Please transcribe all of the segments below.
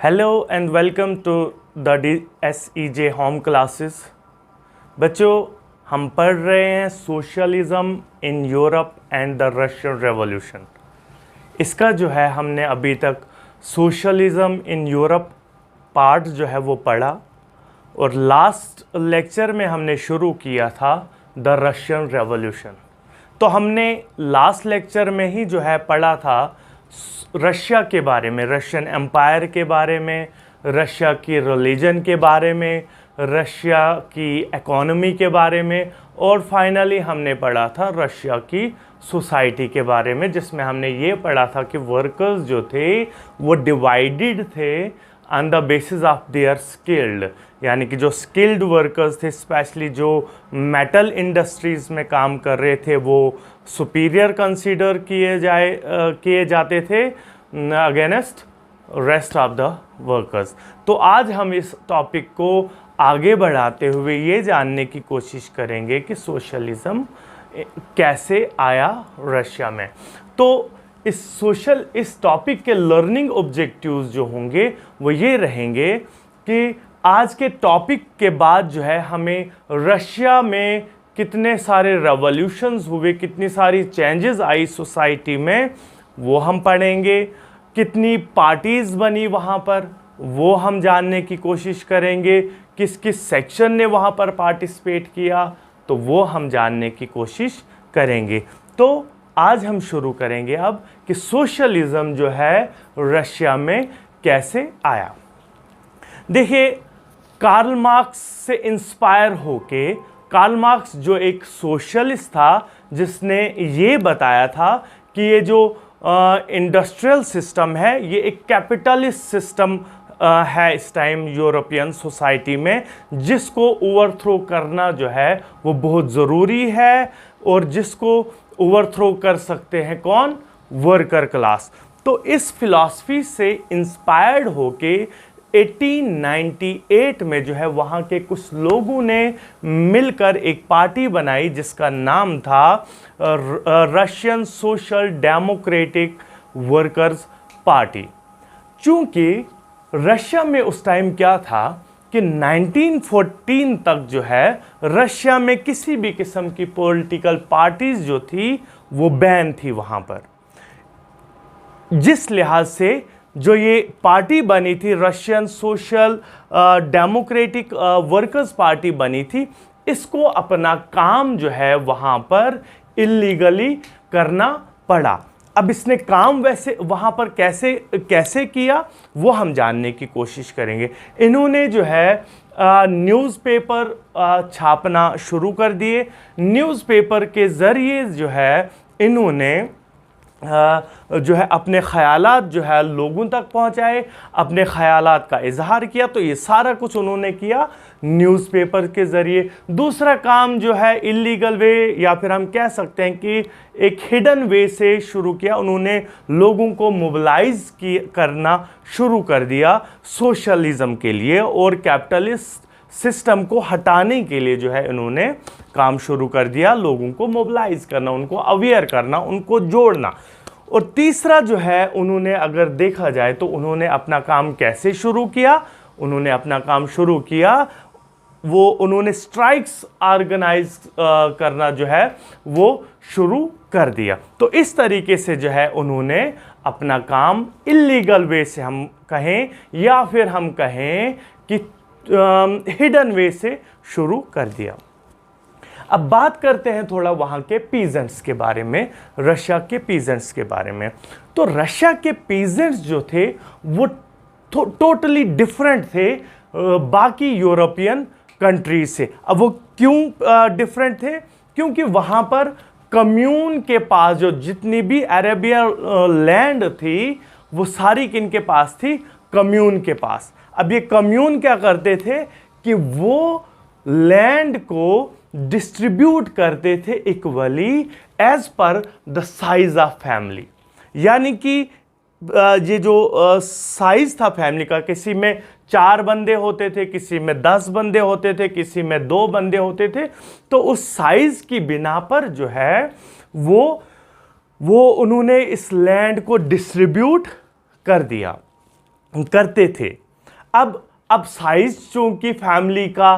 Hello and welcome to the DSEJ home classes. बच्चों, हम पढ़ रहे हैं socialism in Europe and the Russian revolution. इसका जो है हमने अभी तक सोशलिज्म इन यूरोप पार्ट जो है वो पढ़ा और लास्ट लेक्चर में हमने शुरू किया था द रशियन रेवोल्यूशन। तो हमने लास्ट लेक्चर में ही जो है पढ़ा था रशिया के बारे में, रशियन एम्पायर के बारे में, रशिया की रिलीजन के बारे में, रशिया की इकोनॉमी के बारे में और फाइनली हमने पढ़ा था रशिया की सोसाइटी के बारे में, जिसमें हमने ये पढ़ा था कि वर्कर्स जो थे वो डिवाइडेड थे on the basis of their skilled, यानी कि जो स्किल्ड वर्कर्स थे, स्पेशली जो मेटल इंडस्ट्रीज़ में काम कर रहे थे, वो सुपीरियर कंसीडर किए जाते थे against rest of the workers. तो आज हम इस टॉपिक को आगे बढ़ाते हुए ये जानने की कोशिश करेंगे कि सोशलिज्म कैसे आया रशिया में। तो इस टॉपिक के लर्निंग ऑब्जेक्टिव्स जो होंगे वो ये रहेंगे कि आज के टॉपिक के बाद जो है हमें रशिया में कितने सारे रेवोल्यूशंस हुए, कितनी सारी चेंजेस आई सोसाइटी में, वो हम पढ़ेंगे। कितनी पार्टीज़ बनी वहाँ पर वो हम जानने की कोशिश करेंगे। किस किस सेक्शन ने वहाँ पर पार्टिसिपेट किया तो वो हम जानने की कोशिश करेंगे। तो आज हम शुरू करेंगे अब कि सोशलिज्म जो है रशिया में कैसे आया। देखिए, कार्ल मार्क्स से इंस्पायर होके, कार्ल मार्क्स जो एक सोशलिस्ट था जिसने ये बताया था कि ये जो इंडस्ट्रियल सिस्टम है ये एक कैपिटलिस्ट सिस्टम है इस टाइम यूरोपियन सोसाइटी में, जिसको ओवरथ्रो करना जो है वो बहुत ज़रूरी है और जिसको ओवरथ्रो कर सकते हैं कौन? Worker class. तो इस फिलॉसफी से इंस्पायर्ड होके 1898 में जो है वहाँ के कुछ लोगों ने मिलकर एक पार्टी बनाई जिसका नाम था Russian social democratic workers party. चूँकि रशिया में उस टाइम क्या था कि 1914 तक जो है रशिया में किसी भी किस्म की पॉलिटिकल पार्टीज जो थी वो बैन थी वहाँ पर। जिस लिहाज से जो ये पार्टी बनी थी, Russian social democratic workers party बनी थी, इसको अपना काम जो है वहाँ पर इलीगली करना पड़ा। अब इसने काम वैसे वहाँ पर कैसे किया वो हम जानने की कोशिश करेंगे। इन्होंने जो है न्यूज़पेपर छापना शुरू कर दिए। न्यूज़पेपर के ज़रिए जो है इन्होंने जो है अपने ख़यालात जो है लोगों तक पहुंचाए, अपने ख़यालात का इजहार किया। तो ये सारा कुछ उन्होंने किया न्यूज़पेपर के ज़रिए। दूसरा काम जो है इलीगल वे या फिर हम कह सकते हैं कि एक हिडन वे से शुरू किया। उन्होंने लोगों को मोबिलाइज करना शुरू कर दिया सोशलिज्म के लिए और कैपिटलिस्ट सिस्टम को हटाने के लिए जो है इन्होंने काम शुरू कर दिया। लोगों को मोबिलाइज करना, उनको अवेयर करना, उनको जोड़ना। और तीसरा जो है उन्होंने अगर देखा जाए तो उन्होंने अपना काम कैसे शुरू किया? उन्होंने अपना काम शुरू किया वो उन्होंने स्ट्राइक्स ऑर्गेनाइज करना जो है वो शुरू कर दिया। तो इस तरीके से जो है उन्होंने अपना काम इलीगल वे से हम कहें या फिर हम कहें कि हिडन वे से शुरू कर दिया। अब बात करते हैं थोड़ा वहाँ के पीजेंट्स के बारे में, रशिया के पीजेंट्स के बारे में। तो रशिया के पीजेंट्स जो थे वो टोटली डिफरेंट थे बाकी यूरोपियन कंट्रीज से। अब वो क्यों डिफरेंट थे? क्योंकि वहाँ पर कम्यून के पास जो जितनी भी अरेबियन लैंड थी वो सारी किन के पास थी? कम्यून के पास। अब ये कम्यून क्या करते थे कि वो लैंड को डिस्ट्रीब्यूट करते थे equally as per the size of family. यानी कि ये जो साइज था फैमिली का, किसी में 4 बंदे होते थे, किसी में 10 बंदे होते थे, किसी में 2 बंदे होते थे। तो उस साइज की बिना पर जो है वो उन्होंने इस लैंड को डिस्ट्रीब्यूट कर दिया। करते थे। अब साइज चूंकि फैमिली का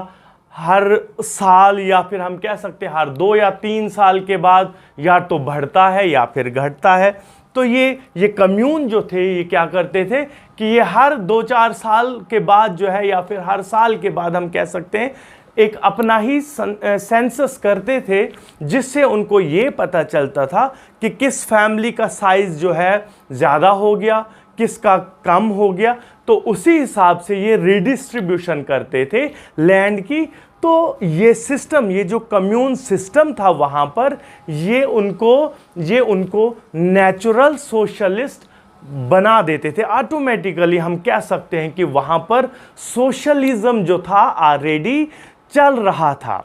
हर साल या फिर हम कह सकते हैं हर 2 या 3 साल के बाद या तो बढ़ता है या फिर घटता है, तो ये कम्यून जो थे ये क्या करते थे कि ये हर 2-4 साल के बाद जो है या फिर हर साल के बाद हम कह सकते हैं एक अपना ही सेंसस करते थे, जिससे उनको ये पता चलता था कि किस फैमिली का साइज जो है ज़्यादा हो गया, किसका कम हो गया, तो उसी हिसाब से ये रिडिस्ट्रीब्यूशन करते थे लैंड की। तो ये सिस्टम, ये जो कम्यून सिस्टम था वहाँ पर, ये उनको नेचुरल सोशलिस्ट बना देते थे। ऑटोमेटिकली हम कह सकते हैं कि वहाँ पर सोशलिज्म जो था ऑलरेडी चल रहा था।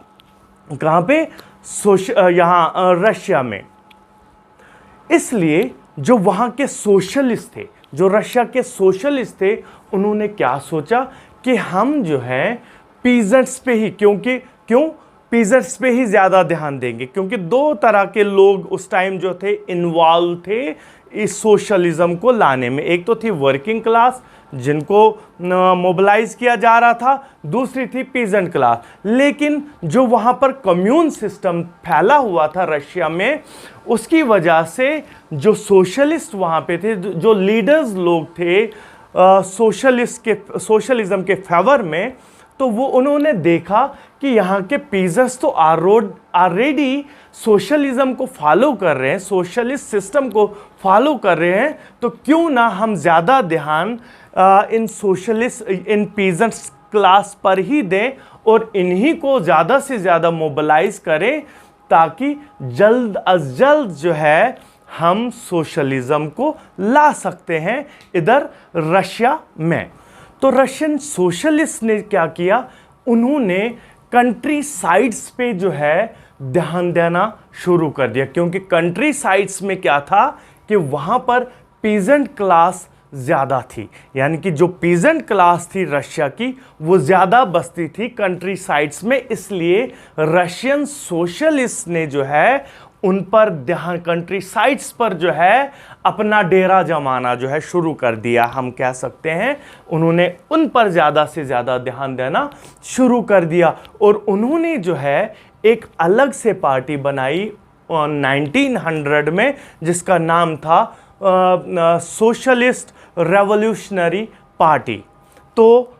कहाँ पे? यहाँ रशिया में। इसलिए जो वहाँ के सोशलिस्ट थे, जो रशिया के सोशलिस्ट थे, उन्होंने क्या सोचा कि हम जो है पीजेंट्स पे ही, क्यों पीजेंट्स पे ही ज़्यादा ध्यान देंगे, क्योंकि 2 तरह के लोग उस टाइम जो थे इन्वॉल्व थे इस सोशलिज्म को लाने में। एक तो थी वर्किंग क्लास जिनको मोबिलाइज किया जा रहा था, दूसरी थी पीजेंट क्लास। लेकिन जो वहाँ पर कम्यून सिस्टम फैला हुआ था रशिया में, उसकी वजह से जो सोशलिस्ट वहाँ पे थे, जो लीडर्स लोग थे सोशलिज्म के फेवर में, तो वो उन्होंने देखा कि यहाँ के पीजेंट्स तो ऑलरेडी सोशलिज्म को फॉलो कर रहे हैं, सोशलिस्ट सिस्टम को फॉलो कर रहे हैं, तो क्यों ना हम ज़्यादा ध्यान इन पीजेंट्स क्लास पर ही दें और इन्हीं को ज़्यादा से ज़्यादा मोबिलाइज करें, ताकि जल्द अज जल्द जो है हम सोशलिज्म को ला सकते हैं इधर रशिया में। तो रशियन सोशलिस्ट ने क्या किया, उन्होंने कंट्री साइड्स पे जो है ध्यान देना शुरू कर दिया, क्योंकि कंट्री साइड्स में क्या था कि वहाँ पर पीजेंट क्लास ज़्यादा थी, यानी कि जो पीजेंट क्लास थी रशिया की वो ज़्यादा बसती थी कंट्री साइड्स में। इसलिए रशियन सोशलिस्ट ने जो है उन पर ध्यान, कंट्री साइड्स पर जो है अपना डेरा जमाना जो है शुरू कर दिया, हम कह सकते हैं। उन्होंने उन पर ज़्यादा से ज़्यादा ध्यान देना शुरू कर दिया और उन्होंने जो है एक अलग से पार्टी बनाई 1900 में, जिसका नाम था सोशलिस्ट रेवोल्यूशनरी पार्टी। तो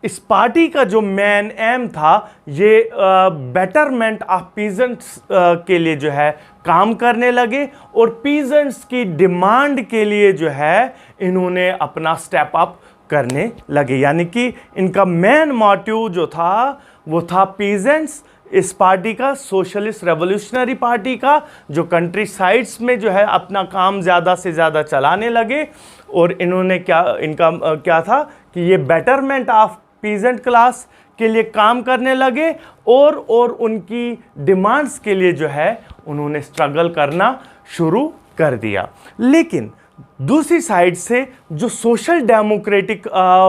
इस पार्टी का जो मेन एम था ये बेटरमेंट ऑफ पीजेंट्स के लिए जो है काम करने लगे और पीजेंट्स की डिमांड के लिए जो है इन्होंने अपना स्टेप अप करने लगे, यानी कि इनका मेन मोटिव जो था वो था पीजेंट्स। इस पार्टी का, सोशलिस्ट रेवोल्यूशनरी पार्टी का, जो कंट्री साइड्स में जो है अपना काम ज़्यादा से ज़्यादा चलाने लगे और इन्होंने क्या था कि ये बेटरमेंट ऑफ पीजेंट क्लास के लिए काम करने लगे और उनकी डिमांड्स के लिए जो है उन्होंने स्ट्रगल करना शुरू कर दिया। लेकिन दूसरी साइड से जो सोशल डेमोक्रेटिक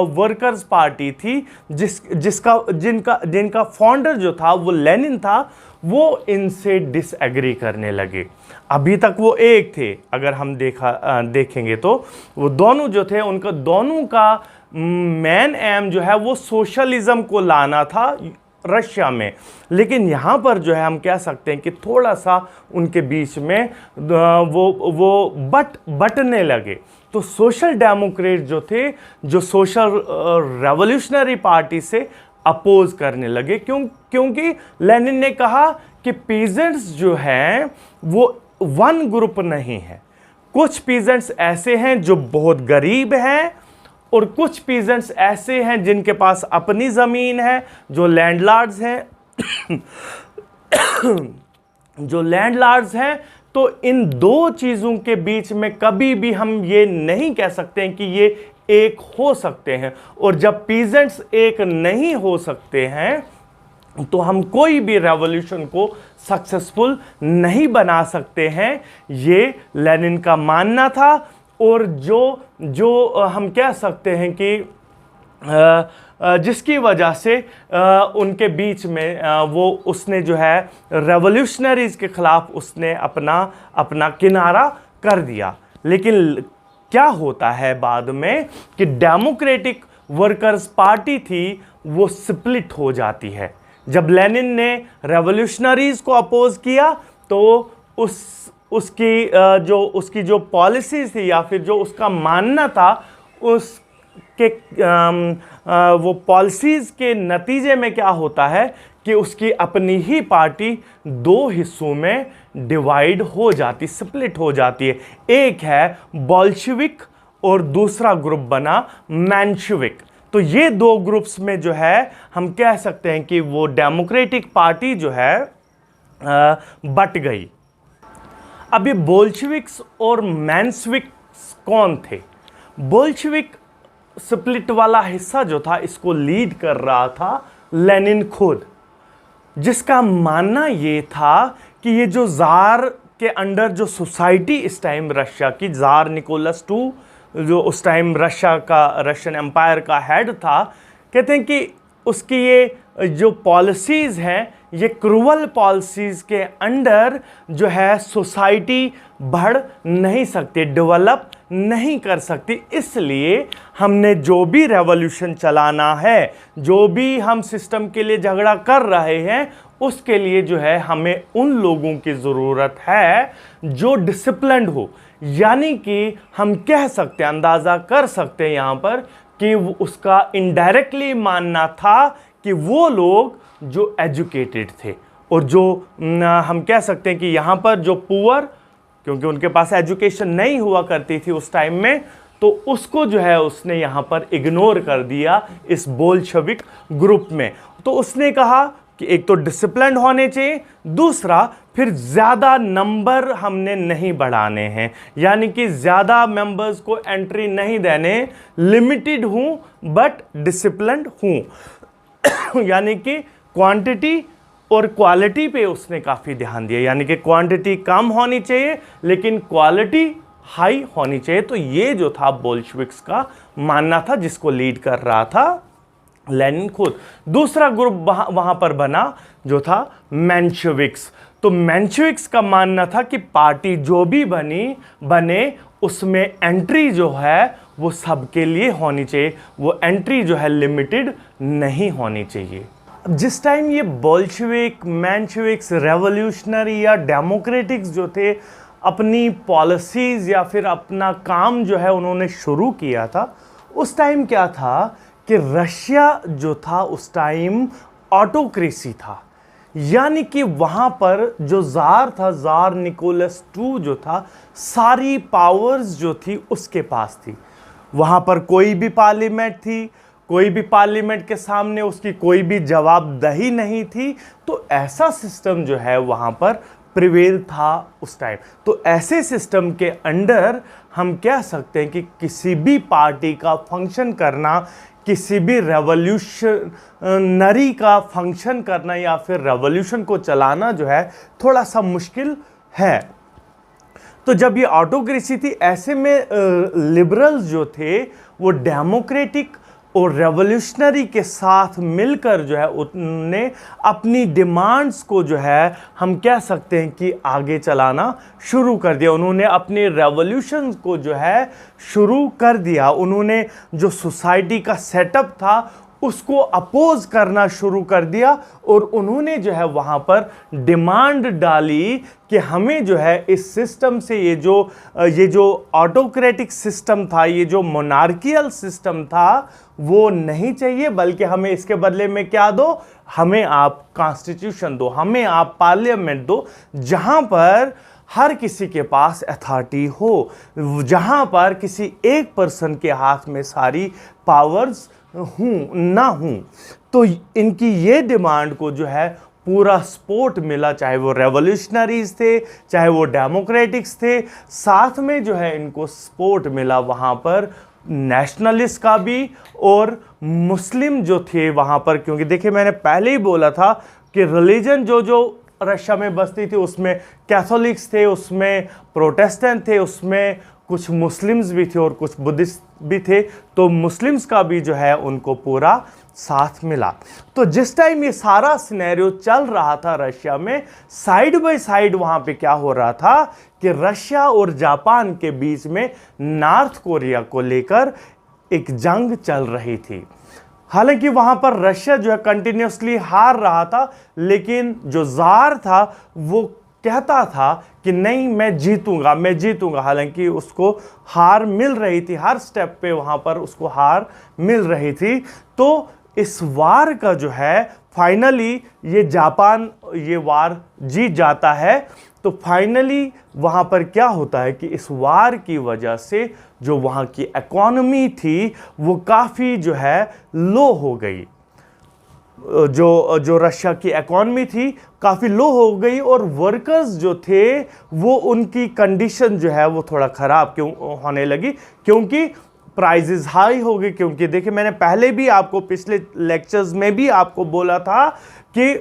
वर्कर्स पार्टी थी, जिनका फाउंडर जो था वो लेनिन था, वो इनसे डिसएग्री करने लगे। अभी तक वो एक थे, अगर हम देखेंगे तो वो दोनों जो थे, उनका दोनों का मेन एम जो है वो सोशलिज्म को लाना था रशिया में। लेकिन यहाँ पर जो है हम कह सकते हैं कि थोड़ा सा उनके बीच में वो बटने लगे। तो सोशल डेमोक्रेट जो थे, जो सोशल रेवोल्यूशनरी पार्टी से अपोज करने लगे, क्योंकि लेनिन ने कहा कि पीजेंट्स जो हैं वो वन ग्रुप नहीं है। कुछ पीजेंट्स ऐसे हैं जो बहुत गरीब हैं और कुछ पीजेंट्स ऐसे हैं जिनके पास अपनी ज़मीन है, जो लैंडलॉर्ड्स हैं जो लैंडलॉर्ड्स हैं। तो इन दो चीज़ों के बीच में कभी भी हम ये नहीं कह सकते हैं कि ये एक हो सकते हैं। और जब पीजेंट्स एक नहीं हो सकते हैं तो हम कोई भी रेवोल्यूशन को सक्सेसफुल नहीं बना सकते हैं, ये लेनिन का मानना था। और जो हम कह सकते हैं कि जिसकी वजह से उनके बीच में उसने जो है रेवोल्यूशनरीज के खिलाफ उसने अपना किनारा कर दिया। लेकिन क्या होता है बाद में कि डेमोक्रेटिक वर्कर्स पार्टी थी वो स्प्लिट हो जाती है। जब लेनिन ने रेवोल्यूशनरीज को अपोज किया तो उसकी जो पॉलिसीज थी या फिर जो उसका मानना था उसके वो पॉलिसीज के नतीजे में क्या होता है कि उसकी अपनी ही पार्टी दो हिस्सों में डिवाइड हो जाती, स्प्लिट हो जाती है। एक है बोल्शेविक और दूसरा ग्रुप बना मेंशेविक। तो ये दो ग्रुप्स में जो है हम कह सकते हैं कि वो डेमोक्रेटिक पार्टी जो है बट गई। अब ये बोल्शेविक्स और मेंशेविक्स कौन थे? बोल्शेविक स्प्लिट वाला हिस्सा जो था इसको लीड कर रहा था लेनिन खुद, जिसका मानना ये था कि ये जो जार के अंडर जो सोसाइटी इस टाइम रशिया की, जार निकोलस II जो उस टाइम रशियन एम्पायर का हेड था, कहते हैं कि उसकी ये जो पॉलिसीज़ हैं ये क्रूअल पॉलिसीज़ के अंडर जो है सोसाइटी बढ़ नहीं सकती, डेवलप नहीं कर सकती। इसलिए हमने जो भी रेवोल्यूशन चलाना है, जो भी हम सिस्टम के लिए झगड़ा कर रहे हैं, उसके लिए जो है हमें उन लोगों की ज़रूरत है जो डिसिप्लिन्ड हो। यानी कि हम कह सकते हैं, अंदाज़ा कर सकते हैं यहाँ पर कि उसका इनडायरेक्टली मानना था कि वो लोग जो एजुकेटेड थे और जो हम कह सकते हैं कि यहाँ पर जो पुअर, क्योंकि उनके पास एजुकेशन नहीं हुआ करती थी उस टाइम में, तो उसको जो है उसने यहाँ पर इग्नोर कर दिया इस बोल्शेविक ग्रुप में। तो उसने कहा कि एक तो डिसिप्लिन होने चाहिए, दूसरा फिर ज़्यादा नंबर हमने नहीं बढ़ाने हैं, यानी कि ज़्यादा मेंबर्स को एंट्री नहीं देने, लिमिटेड हूँ बट डिसिप्लिन्ड हूँ। यानी कि क्वांटिटी और क्वालिटी पे उसने काफ़ी ध्यान दिया, यानी कि क्वांटिटी कम होनी चाहिए लेकिन क्वालिटी हाई होनी चाहिए। तो ये जो था बोल्शेविक्स का मानना था, जिसको लीड कर रहा था लेनिन खुद। दूसरा ग्रुप वहां पर बना जो था मेंशेविक्स। तो मेंशेविक्स का मानना था कि पार्टी जो भी बने उसमें एंट्री जो है वो सबके लिए होनी चाहिए, वो एंट्री जो है लिमिटेड नहीं होनी चाहिए। जिस टाइम ये बोल्शेविक, मेंशेविक्स, रेवोल्यूशनरी या डेमोक्रेटिक्स जो थे अपनी पॉलिसीज़ या फिर अपना काम जो है उन्होंने शुरू किया था, उस टाइम क्या था कि रशिया जो था उस टाइम ऑटोक्रेसी था। यानी कि वहाँ पर जो ज़ार था, ज़ार निकोलस II जो था, सारी पावर्स जो थी उसके पास थी। वहाँ पर कोई भी पार्लियामेंट थी, कोई भी पार्लियामेंट के सामने उसकी कोई भी जवाबदेही नहीं थी। तो ऐसा सिस्टम जो है वहाँ पर प्रिवेल था उस टाइम। तो ऐसे सिस्टम के अंडर हम कह सकते हैं कि किसी भी पार्टी का फंक्शन करना, किसी भी रेवोल्यूशनरी का फंक्शन करना या फिर रेवोल्यूशन को चलाना जो है थोड़ा सा मुश्किल है। तो जब ये ऑटोक्रेसी थी, ऐसे में लिबरल्स जो थे वो डेमोक्रेटिक और रेवोल्यूशनरी के साथ मिलकर जो है उन्होंने अपनी डिमांड्स को जो है हम कह सकते हैं कि आगे चलाना शुरू कर दिया। उन्होंने अपने रेवोल्यूशन को जो है शुरू कर दिया। उन्होंने जो सोसाइटी का सेटअप था उसको अपोज करना शुरू कर दिया और उन्होंने जो है वहाँ पर डिमांड डाली कि हमें जो है इस सिस्टम से ये जो ऑटोक्रेटिक सिस्टम था, ये जो मोनार्कियल सिस्टम था, वो नहीं चाहिए, बल्कि हमें इसके बदले में क्या दो, हमें आप कॉन्स्टिट्यूशन दो, हमें आप पार्लियामेंट दो, जहाँ पर हर किसी के पास अथॉरिटी हो, जहाँ पर किसी एक पर्सन के हाथ में सारी पावर्स ना हूँ। तो इनकी ये डिमांड को जो है पूरा सपोर्ट मिला, चाहे वो रेवोल्यूशनरीज थे, चाहे वो डेमोक्रेटिक्स थे, साथ में जो है इनको सपोर्ट मिला वहाँ पर नेशनलिस्ट का भी और मुस्लिम जो थे वहाँ पर। क्योंकि देखिए मैंने पहले ही बोला था कि रिलीजन जो रशिया में बसती थी उसमें कैथोलिक्स थे, उसमें प्रोटेस्टेंट थे, उसमें कुछ मुस्लिम्स भी थे और कुछ बुद्धिस्ट भी थे, तो मुस्लिम्स का भी जो है उनको पूरा साथ मिला। तो जिस टाइम ये सारा सिनेरियो चल रहा था रशिया में, साइड बाय साइड वहां पे क्या हो रहा था कि रशिया और जापान के बीच में नॉर्थ कोरिया को लेकर एक जंग चल रही थी। हालांकि वहां पर रशिया जो है कंटिन्यूसली हार रहा था, लेकिन जो जार था वो कहता था कि नहीं, मैं जीतूंगा, मैं जीतूंगा। हालांकि उसको हार मिल रही थी, हर स्टेप पे वहां पर उसको हार मिल रही थी। तो इस वार का जो है फाइनली ये जापान ये वार जीत जाता है। तो फाइनली वहां पर क्या होता है कि इस वार की वजह से जो वहां की इकोनॉमी थी वो काफ़ी जो है लो हो गई। जो रशिया की इकोनॉमी थी काफ़ी लो हो गई, और वर्कर्स जो थे वो उनकी कंडीशन जो है वो थोड़ा ख़राब क्यों होने लगी, क्योंकि प्राइजेस हाई हो गए। क्योंकि देखिए, मैंने पहले भी आपको पिछले लेक्चर्स में भी आपको बोला था कि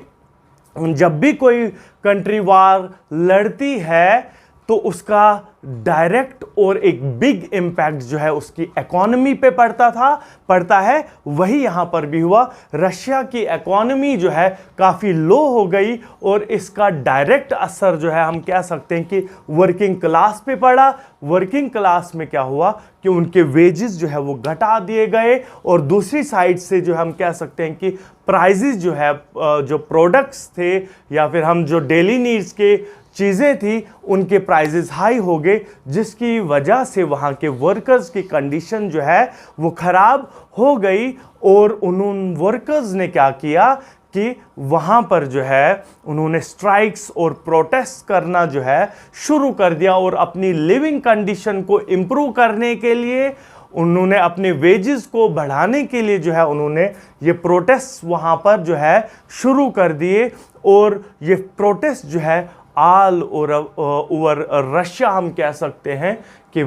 जब भी कोई कंट्री वार लड़ती है तो उसका डायरेक्ट और एक बिग इम्पैक्ट जो है उसकी इकोनॉमी पे पड़ता है। वही यहां पर भी हुआ। रशिया की इकोनॉमी जो है काफ़ी लो हो गई, और इसका डायरेक्ट असर जो है हम कह सकते हैं कि वर्किंग क्लास पे पड़ा। वर्किंग क्लास में क्या हुआ कि उनके वेजेस जो है वो घटा दिए गए, और दूसरी साइड से जो हम कह सकते हैं कि प्राइजेस जो है, जो प्रोडक्ट्स थे या फिर हम जो डेली नीड्स के चीज़ें थी, उनके प्राइजेस हाई हो गए, जिसकी वजह से वहाँ के वर्कर्स की कंडीशन जो है वो ख़राब हो गई। और उन वर्कर्स ने क्या किया कि वहाँ पर जो है उन्होंने स्ट्राइक्स और प्रोटेस्ट करना जो है शुरू कर दिया, और अपनी लिविंग कंडीशन को इम्प्रूव करने के लिए, उन्होंने अपने वेजेस को बढ़ाने के लिए जो है उन्होंने ये प्रोटेस्ट वहाँ पर जो है शुरू कर दिए। और ये प्रोटेस्ट जो है ऑल ओवर रशिया हम कह सकते हैं कि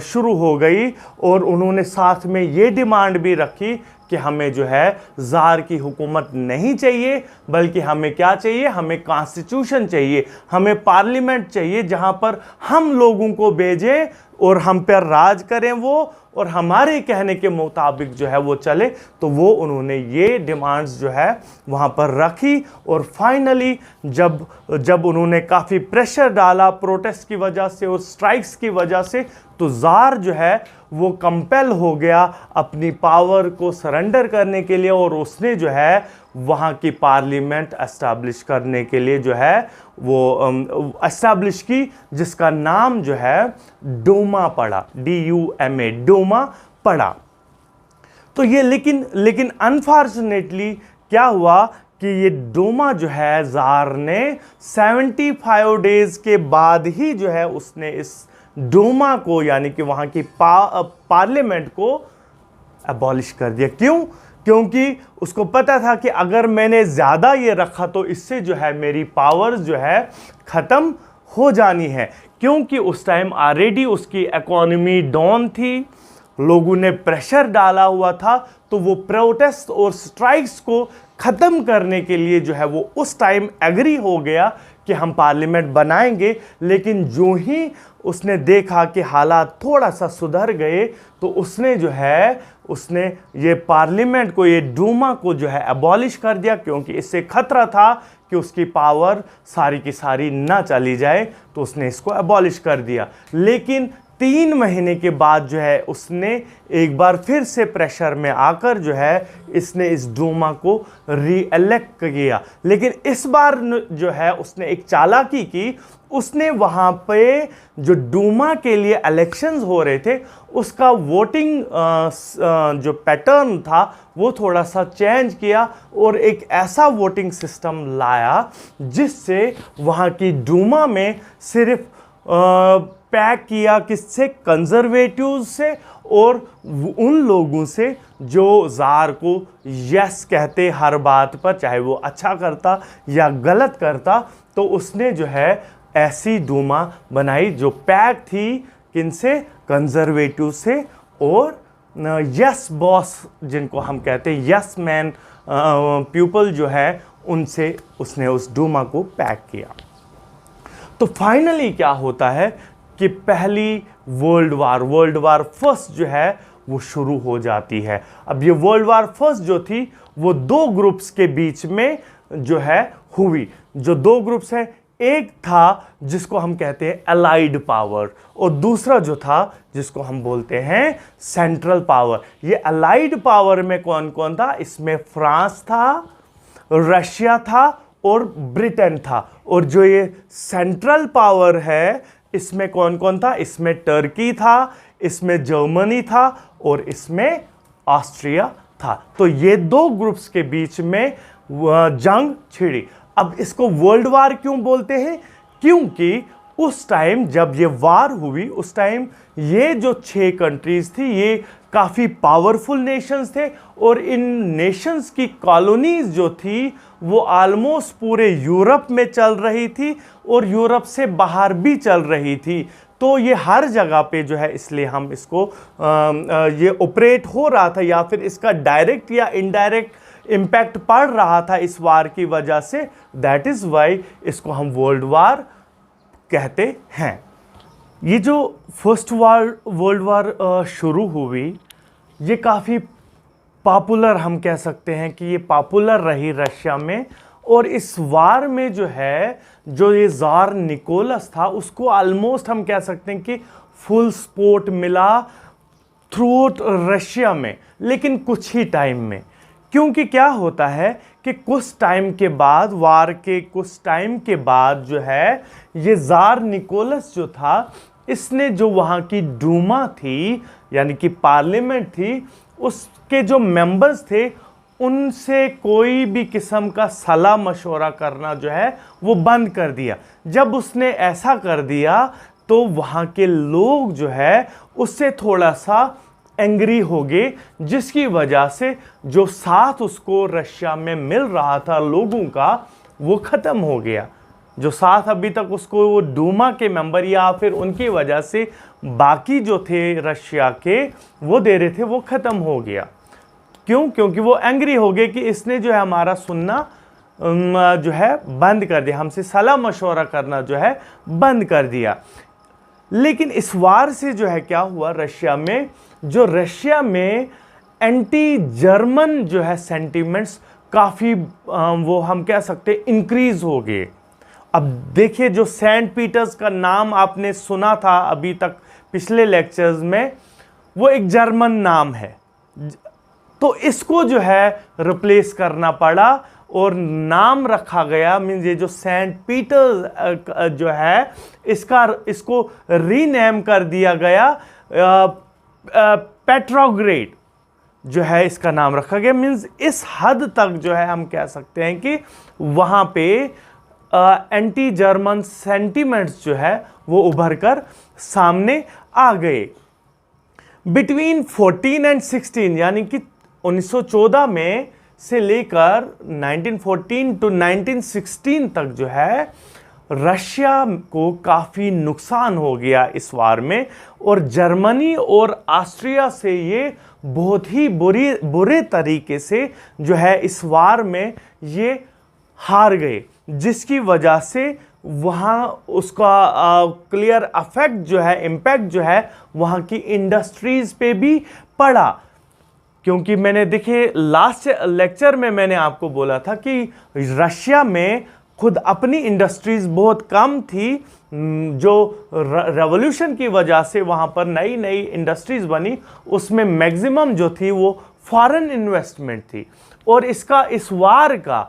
शुरू हो गई। और उन्होंने साथ में ये डिमांड भी रखी कि हमें जो है ज़ार की हुकूमत नहीं चाहिए, बल्कि हमें क्या चाहिए, हमें कॉन्स्टिट्यूशन चाहिए, हमें पार्लियामेंट चाहिए, जहां पर हम लोगों को भेजें और हम पर राज करें वो, और हमारे कहने के मुताबिक जो है वो चले। तो वो उन्होंने ये डिमांड्स जो है वहाँ पर रखी। और फाइनली जब उन्होंने काफ़ी प्रेशर डाला प्रोटेस्ट की वजह से और स्ट्राइक्स की वजह से, तो ज़ार जो है वो कंपेल हो गया अपनी पावर को सरेंडर करने के लिए, और उसने जो है वहाँ की पार्लियामेंट एस्टैब्लिश करने के लिए जो है वो एस्टैब्लिश की, जिसका नाम जो है डूमा पड़ा, DUMA, डूमा पड़ा। तो ये लेकिन अनफॉर्चुनेटली क्या हुआ कि ये डूमा जो है ज़ार ने 75 डेज के बाद ही जो है उसने इस डूमा को, यानी कि वहाँ की पार्लियामेंट को अबॉलिश कर दिया। क्यों? क्योंकि उसको पता था कि अगर मैंने ज़्यादा ये रखा तो इससे जो है मेरी पावर्स जो है ख़त्म हो जानी है। क्योंकि उस टाइम ऑलरेडी उसकी इकोनॉमी डाउन थी, लोगों ने प्रेशर डाला हुआ था, तो वो प्रोटेस्ट और स्ट्राइक्स को ख़त्म करने के लिए जो है वो उस टाइम एग्री हो गया कि हम पार्लियामेंट बनाएंगे। लेकिन जो ही उसने देखा कि हालात थोड़ा सा सुधर गए, तो उसने जो है उसने ये पार्लियामेंट को, ये डूमा को जो है अबॉलिश कर दिया, क्योंकि इससे खतरा था कि उसकी पावर सारी की सारी ना चली जाए, तो उसने इसको अबॉलिश कर दिया। लेकिन 3 महीने के बाद जो है उसने एक बार फिर से प्रेशर में आकर जो है इसने इस डूमा को रीइलेक्ट किया। लेकिन इस बार जो है उसने एक चालाकी की, उसने वहाँ पे जो डूमा के लिए इलेक्शंस हो रहे थे उसका वोटिंग जो पैटर्न था वो थोड़ा सा चेंज किया, और एक ऐसा वोटिंग सिस्टम लाया जिससे वहाँ की डूमा में सिर्फ पैक किया किससे, कंजर्वेटिव से, और उन लोगों से जो ज़ार को यस कहते हर बात पर, चाहे वो अच्छा करता या गलत करता। तो उसने जो है ऐसी डूमा बनाई जो पैक थी किनसे, कंजर्वेटिव से, और यस बॉस जिनको हम कहते हैं, यस मैन पीपल जो है, उनसे उसने उस डूमा को पैक किया। तो फाइनली क्या होता है कि पहली वर्ल्ड वार फर्स्ट जो है वो शुरू हो जाती है। अब ये वर्ल्ड वार फर्स्ट जो थी वो दो ग्रुप्स के बीच में जो है हुई। जो दो ग्रुप्स हैं, एक था जिसको हम कहते हैं अलाइड पावर और दूसरा जो था जिसको हम बोलते हैं सेंट्रल पावर। ये अलाइड पावर में कौन कौन था? इसमें फ्रांस था, रशिया था और ब्रिटेन था। और जो ये सेंट्रल पावर है इसमें कौन कौन था? इसमें टर्की था, इसमें जर्मनी था और इसमें ऑस्ट्रिया था। तो ये दो ग्रुप्स के बीच में जंग छिड़ी। अब इसको वर्ल्ड वार क्यों बोलते हैं? क्योंकि उस टाइम जब ये वार हुई उस टाइम ये जो 6 कंट्रीज थी ये काफ़ी पावरफुल नेशंस थे और इन नेशंस की कॉलोनीज जो थी वो ऑलमोस्ट पूरे यूरोप में चल रही थी और यूरोप से बाहर भी चल रही थी। तो ये हर जगह पे जो है, इसलिए हम इसको ये ऑपरेट हो रहा था या फिर इसका डायरेक्ट या इनडायरेक्ट इम्पैक्ट पड़ रहा था इस वार की वजह से। दैट इज़ वाई इसको हम वर्ल्ड वार कहते हैं। ये जो फर्स्ट वर्ल्ड वार शुरू हुई ये काफ़ी पॉपुलर, हम कह सकते हैं कि ये पॉपुलर रही रशिया में। और इस वार में जो है जो ये ज़ार निकोलस था उसको ऑलमोस्ट हम कह सकते हैं कि फुल सपोर्ट मिला थ्रू आउट रशिया में, लेकिन कुछ ही टाइम में। क्योंकि क्या होता है कि कुछ टाइम के बाद, वार के कुछ टाइम के बाद जो है ये ज़ार निकोलस जो था इसने जो वहाँ की डूमा थी यानी कि पार्लियामेंट थी उसके जो मेंबर्स थे उनसे कोई भी किस्म का सलाह मशवरा करना जो है वो बंद कर दिया। जब उसने ऐसा कर दिया तो वहाँ के लोग जो है उससे थोड़ा सा एंग्री हो गए, जिसकी वजह से जो साथ उसको रशिया में मिल रहा था लोगों का वो ख़त्म हो गया। जो साथ अभी तक उसको वो डूमा के मेंबर या फिर उनकी वजह से बाकी जो थे रशिया के वो दे रहे थे वो ख़त्म हो गया। क्यों? क्योंकि वो एंग्री हो गए कि इसने जो है हमारा सुनना जो है बंद कर दिया, हमसे सलाह मशवरा करना जो है बंद कर दिया। लेकिन इस वार से जो है क्या हुआ रशिया में एंटी जर्मन जो है सेंटिमेंट्स काफ़ी वो हम कह सकते हैं इंक्रीज हो गए। अब देखिए जो सेंट पीटर्स का नाम आपने सुना था अभी तक पिछले लेक्चर्स में, वो एक जर्मन नाम है। तो इसको जो है रिप्लेस करना पड़ा और नाम रखा गया, मीन्स ये जो सेंट पीटर्स जो है इसको रीनेम कर दिया गया, पेट्रोग्रेड जो है इसका नाम रखा गया। मीन्स इस हद तक जो है हम कह सकते हैं कि वहाँ पे एंटी जर्मन सेंटिमेंट्स जो है वो उभर कर सामने आ गए। बिटवीन 14 एंड 16 यानी कि 1914 में से लेकर 1914 टू 1916 तक जो है रशिया को काफ़ी नुकसान हो गया इस वार में और जर्मनी और ऑस्ट्रिया से ये बहुत ही बुरे तरीके से जो है इस वार में ये हार गए, जिसकी वजह से वहाँ उसका क्लियर अफेक्ट जो है, इम्पैक्ट जो है वहाँ की इंडस्ट्रीज़ पे भी पड़ा। क्योंकि मैंने देखिए लास्ट लेक्चर में मैंने आपको बोला था कि रशिया में खुद अपनी इंडस्ट्रीज़ बहुत कम थी, जो रेवोल्यूशन की वजह से वहाँ पर नई नई इंडस्ट्रीज़ बनी, उसमें मैक्सिमम जो थी वो फॉरेन इन्वेस्टमेंट थी। और इसका इस वार का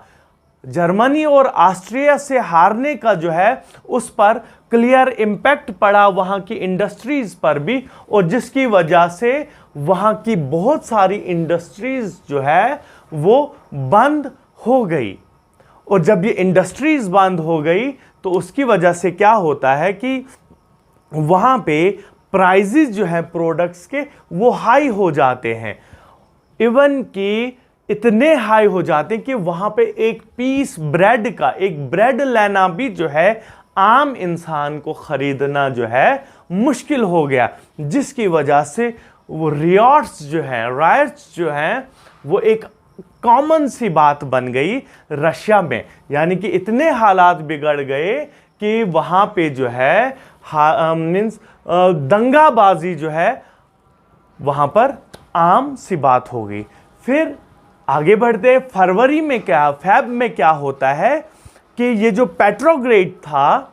जर्मनी और ऑस्ट्रिया से हारने का जो है उस पर क्लियर इम्पैक्ट पड़ा वहाँ की इंडस्ट्रीज़ पर भी, और जिसकी वजह से वहाँ की बहुत सारी इंडस्ट्रीज़ जो है वो बंद हो गई। और जब ये इंडस्ट्रीज़ बंद हो गई तो उसकी वजह से क्या होता है कि वहाँ पे प्राइजेस जो हैं प्रोडक्ट्स के वो हाई हो जाते हैं, इवन कि इतने हाई हो जाते हैं कि वहाँ पे एक पीस ब्रेड का, एक ब्रेड लेना भी जो है आम इंसान को ख़रीदना जो है मुश्किल हो गया, जिसकी वजह से वो रायट्स जो हैं वो एक कॉमन सी बात बन गई रशिया में। यानी कि इतने हालात बिगड़ गए कि वहाँ पे जो है मीन्स दंगाबाजी जो है वहां पर आम सी बात हो गई। फिर आगे बढ़ते फरवरी में फेब में क्या होता है कि ये जो पेट्रोग्रेड था,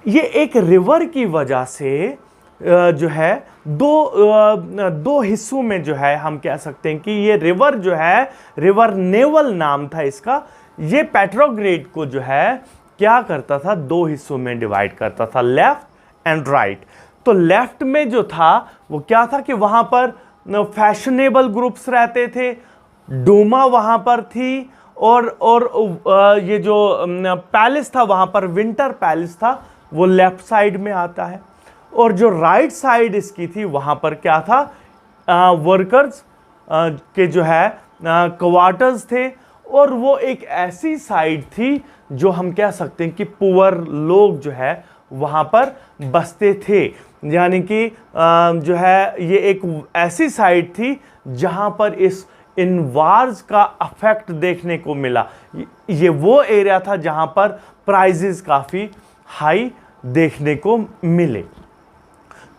ये एक रिवर की वजह से जो है दो हिस्सों में जो है हम कह सकते हैं कि ये रिवर जो है, रिवर नेवल नाम था इसका, ये पेट्रोग्रेड को जो है क्या करता था, दो हिस्सों में डिवाइड करता था, लेफ्ट एंड राइट। तो लेफ्ट में जो था वो क्या था कि वहां पर फैशनेबल ग्रुप्स रहते थे, डूमा वहां पर थी, और ये जो पैलेस था वहां पर, विंटर पैलेस था, वो लेफ्ट साइड में आता है। और जो राइट साइड इसकी थी वहां पर क्या था, वर्कर्स के जो है क्वार्टर्स थे, और वो एक ऐसी साइड थी जो हम कह सकते हैं कि पुअर लोग जो है वहां पर बसते थे। यानी कि जो है ये एक ऐसी साइड थी जहां पर इन वार्स का अफेक्ट देखने को मिला। ये वो एरिया था जहां पर प्राइजेस काफ़ी हाई देखने को मिले।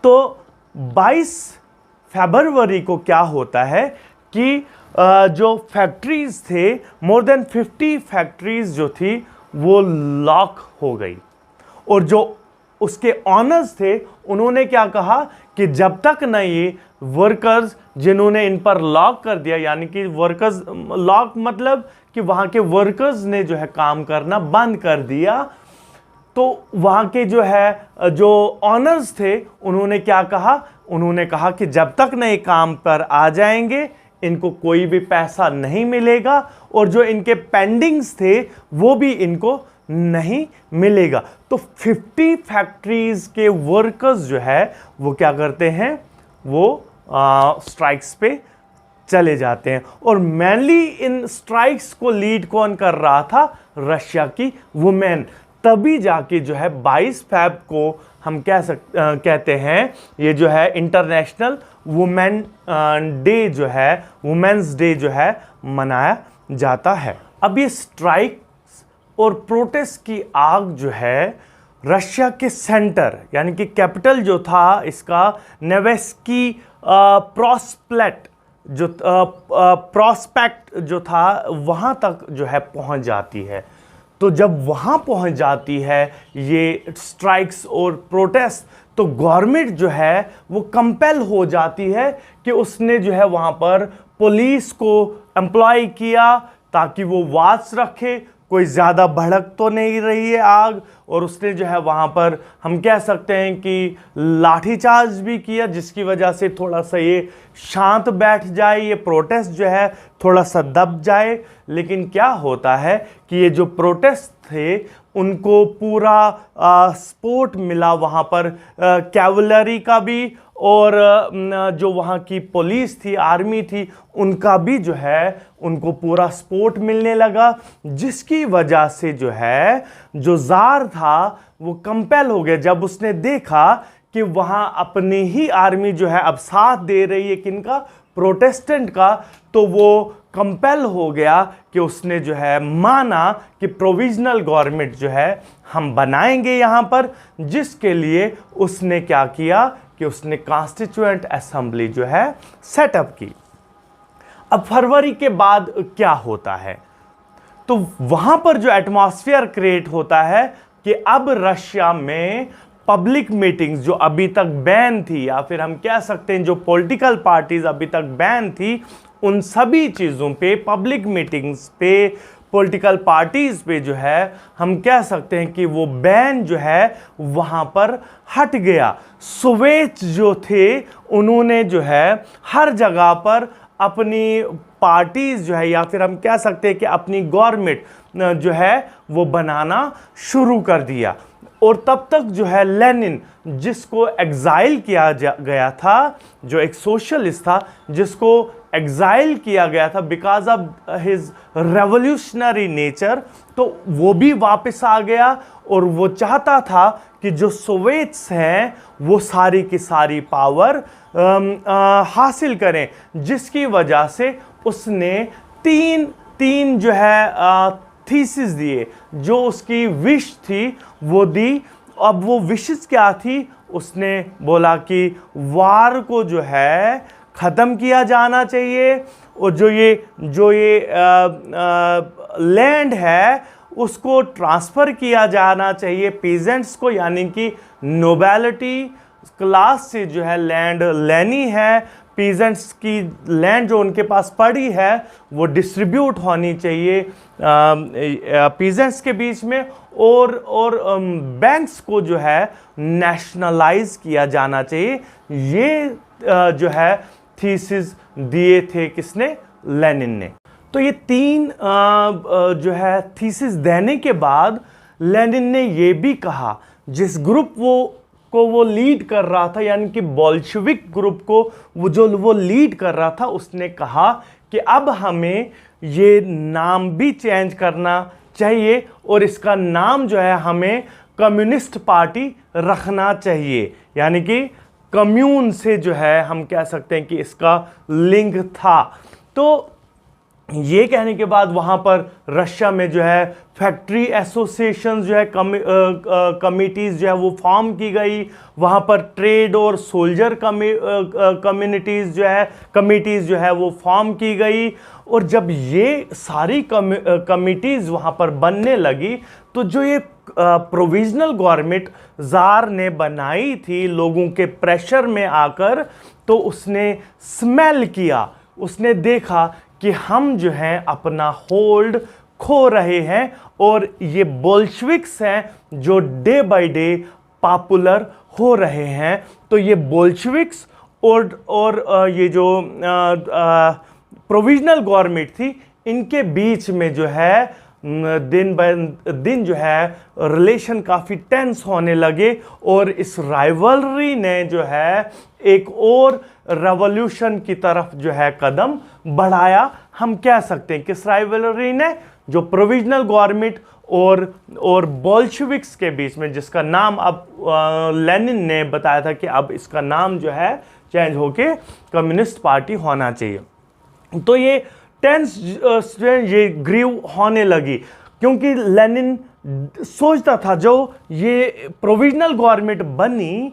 तो 22 फरवरी को क्या होता है कि जो फैक्ट्रीज थे, मोर देन 50 फैक्ट्रीज जो थी वो लॉक हो गई, और जो उसके ऑनर्स थे उन्होंने क्या कहा कि जब तक न ये वर्कर्स जिन्होंने इन पर लॉक कर दिया, यानी कि वर्कर्स, लॉक मतलब कि वहां के वर्कर्स ने जो है काम करना बंद कर दिया, तो वहां के जो है जो ऑनर्स थे उन्होंने क्या कहा, उन्होंने कहा कि जब तक न ये काम पर आ जाएंगे इनको कोई भी पैसा नहीं मिलेगा, और जो इनके पेंडिंग्स थे वो भी इनको नहीं मिलेगा। तो 50 फैक्ट्रीज के वर्कर्स जो है वो क्या करते हैं, वो स्ट्राइक्स पे चले जाते हैं। और मेनली इन स्ट्राइक्स को लीड कौन कर रहा था, रशिया की वुमेन। तभी जाके जो है 22 फेब को हम कहते हैं ये जो है इंटरनेशनल वुमेन डे जो है, वुमेन्स डे जो है मनाया जाता है। अब ये स्ट्राइक्स और प्रोटेस्ट की आग जो है रशिया के सेंटर, यानी कि कैपिटल जो था इसका, नेवेस्की प्रोस्पेक्ट जो था वहाँ तक जो है पहुँच जाती है। तो जब वहाँ पहुँच जाती है ये स्ट्राइक्स और प्रोटेस्ट, तो गवर्नमेंट जो है वो कंपेल हो जाती है कि उसने जो है वहाँ पर पुलिस को एम्प्लॉय किया ताकि वो वॉच रखे, कोई ज़्यादा भड़क तो नहीं रही है आग, और उसने जो है वहाँ पर हम कह सकते हैं कि लाठीचार्ज भी किया, जिसकी वजह से थोड़ा सा ये शांत बैठ जाए, ये प्रोटेस्ट जो है थोड़ा सा दब जाए। लेकिन क्या होता है कि ये जो प्रोटेस्ट थे उनको पूरा सपोर्ट मिला वहाँ पर कैवलरी का भी, और जो वहाँ की पुलिस थी, आर्मी थी, उनका भी जो है उनको पूरा सपोर्ट मिलने लगा, जिसकी वजह से जो है जो ज़ार था वो कंपेल हो गया। जब उसने देखा कि वहाँ अपनी ही आर्मी जो है अब साथ दे रही है किनका, प्रोटेस्टेंट का, तो वो कंपेल हो गया कि उसने जो है माना कि प्रोविजनल गवर्नमेंट जो है हम बनाएंगे यहाँ पर, जिसके लिए उसने क्या किया कि उसने कॉन्स्टिट्यूएंट असेंबली जो है सेटअप की। अब फरवरी के बाद क्या होता है, तो वहां पर जो एटमॉस्फेयर क्रिएट होता है कि अब रशिया में पब्लिक मीटिंग्स जो अभी तक बैन थी, या फिर हम कह सकते हैं जो पॉलिटिकल पार्टीज अभी तक बैन थी, उन सभी चीज़ों पे, पब्लिक मीटिंग्स पे, पॉलिटिकल पार्टीज पे जो है हम कह सकते हैं कि वो बैन जो है वहाँ पर हट गया। सोवियत जो थे उन्होंने जो है हर जगह पर अपनी पार्टीज जो है, या फिर हम कह सकते हैं कि अपनी गवर्नमेंट जो है वो बनाना शुरू कर दिया। और तब तक जो है लेनिन, जिसको एग्जाइल किया गया था, जो एक सोशलिस्ट था जिसको एग्जाइल किया गया था because of his revolutionary nature, तो वो भी वापस आ गया, और वो चाहता था कि जो सोवियट्स हैं वो सारी की सारी पावर हासिल करें, जिसकी वजह से उसने तीन जो है थीसिस दिए, जो उसकी विश थी वो दी, अब वो विशेष क्या थी, उसने बोला कि वार को जो है ख़त्म किया जाना चाहिए और जो ये लैंड है उसको ट्रांसफ़र किया जाना चाहिए पीजेंट्स को, यानी कि नोबेलिटी क्लास से जो है लैंड लेनी है। पीजेंट्स की लैंड जो उनके पास पड़ी है वो डिस्ट्रीब्यूट होनी चाहिए पीजेंट्स के बीच में, और बैंक्स को जो है नेशनलाइज किया जाना चाहिए। ये जो है थीसिस दिए थे किसने, लेनिन ने। तो ये तीन जो है थीसिस देने के बाद लेनिन ने ये भी कहा, जिस ग्रुप वो लीड कर रहा था, यानी कि बोल्शेविक ग्रुप को वो लीड कर रहा था, उसने कहा कि अब हमें ये नाम भी चेंज करना चाहिए और इसका नाम जो है हमें कम्युनिस्ट पार्टी रखना चाहिए। यानी कि कम्यून से जो है हम कह सकते हैं कि इसका लिंक था। तो ये कहने के बाद वहाँ पर रशिया में जो है फैक्ट्री एसोसिएशन जो है कमिटीज़ जो है वो फॉर्म की गई। वहाँ पर ट्रेड और सोल्जर कम्युनिटीज़ जो है कमिटीज़ जो है वो फॉर्म की गई। और जब ये सारी कमिटीज़ वहाँ पर बनने लगी तो जो ये प्रोविजनल गवर्नमेंट ज़ार ने बनाई थी लोगों के प्रेशर में आकर, तो उसने स्मेल किया, उसने देखा कि हम जो हैं अपना होल्ड खो रहे हैं और ये बोल्शेविक्स हैं जो डे बाय डे पॉपुलर हो रहे हैं। तो ये बोल्शेविक्स और ये जो प्रोविजनल गवर्नमेंट थी, इनके बीच में जो है दिन ब दिन जो है रिलेशन काफ़ी टेंस होने लगे और इस राइवलरी ने जो है एक और रेवोल्यूशन की तरफ जो है कदम बढ़ाया। हम कह सकते हैं किस राइवलरी ने, जो प्रोविजनल गवर्नमेंट और बोल्शेविक्स के बीच में, जिसका नाम अब लेनिन ने बताया था कि अब इसका नाम जो है चेंज होके कम्युनिस्ट पार्टी होना चाहिए। तो ये टेंस ये ग्रीव होने लगी क्योंकि लेनिन सोचता था जो ये प्रोविजनल गवर्नमेंट बनी,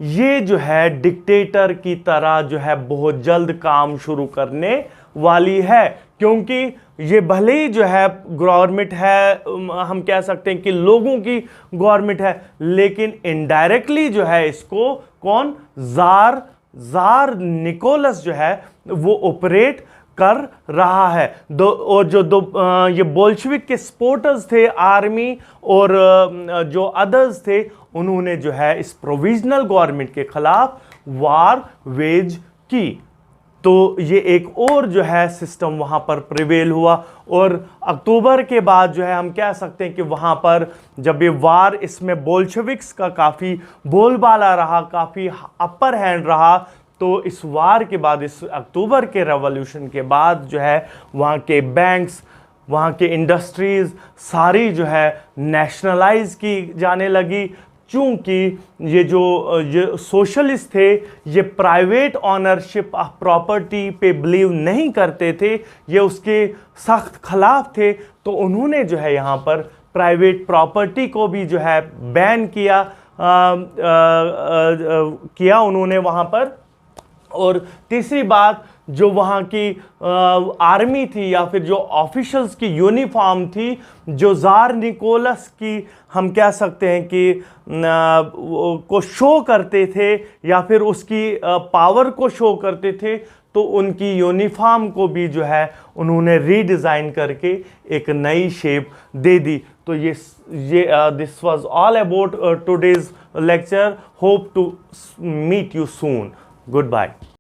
ये जो है डिक्टेटर की तरह जो है बहुत जल्द काम शुरू करने वाली है। क्योंकि ये भले ही जो है गवर्नमेंट है, हम कह सकते हैं कि लोगों की गवर्नमेंट है, लेकिन इनडायरेक्टली जो है इसको कौन, ज़ार निकोलस जो है वो ऑपरेट कर रहा है। ये बोल्शेविक के सपोर्टर्स थे, आर्मी और जो अदर्स थे, उन्होंने जो है इस प्रोविजनल गवर्नमेंट के खिलाफ वार वेज की। तो ये एक और जो है सिस्टम वहाँ पर प्रिवेल हुआ और अक्टूबर के बाद जो है हम कह सकते हैं कि वहाँ पर जब ये वार, इसमें बोल्शेविक्स का काफ़ी बोलबाला रहा, काफ़ी अपर हैंड रहा। तो इस वार के बाद, इस अक्टूबर के रेवोल्यूशन के बाद जो है वहाँ के बैंक्स, वहाँ के इंडस्ट्रीज़ सारी जो है नेशनलाइज की जाने लगी। चूँकि ये सोशलिस्ट थे, ये प्राइवेट ऑनरशिप ऑफ प्रॉपर्टी पे बिलीव नहीं करते थे, ये उसके सख्त खिलाफ थे। तो उन्होंने जो है यहाँ पर प्राइवेट प्रॉपर्टी को भी जो है बैन किया उन्होंने वहाँ पर। और तीसरी बात, जो वहाँ की आर्मी थी या फिर जो ऑफिशियल्स की यूनिफॉर्म थी, जो ज़ार निकोलस की हम कह सकते हैं कि को शो करते थे या फिर उसकी पावर को शो करते थे, तो उनकी यूनिफॉर्म को भी जो है उन्होंने रीडिज़ाइन करके एक नई शेप दे दी। तो ये this was all about today's lecture. Hope to meet you soon. Goodbye.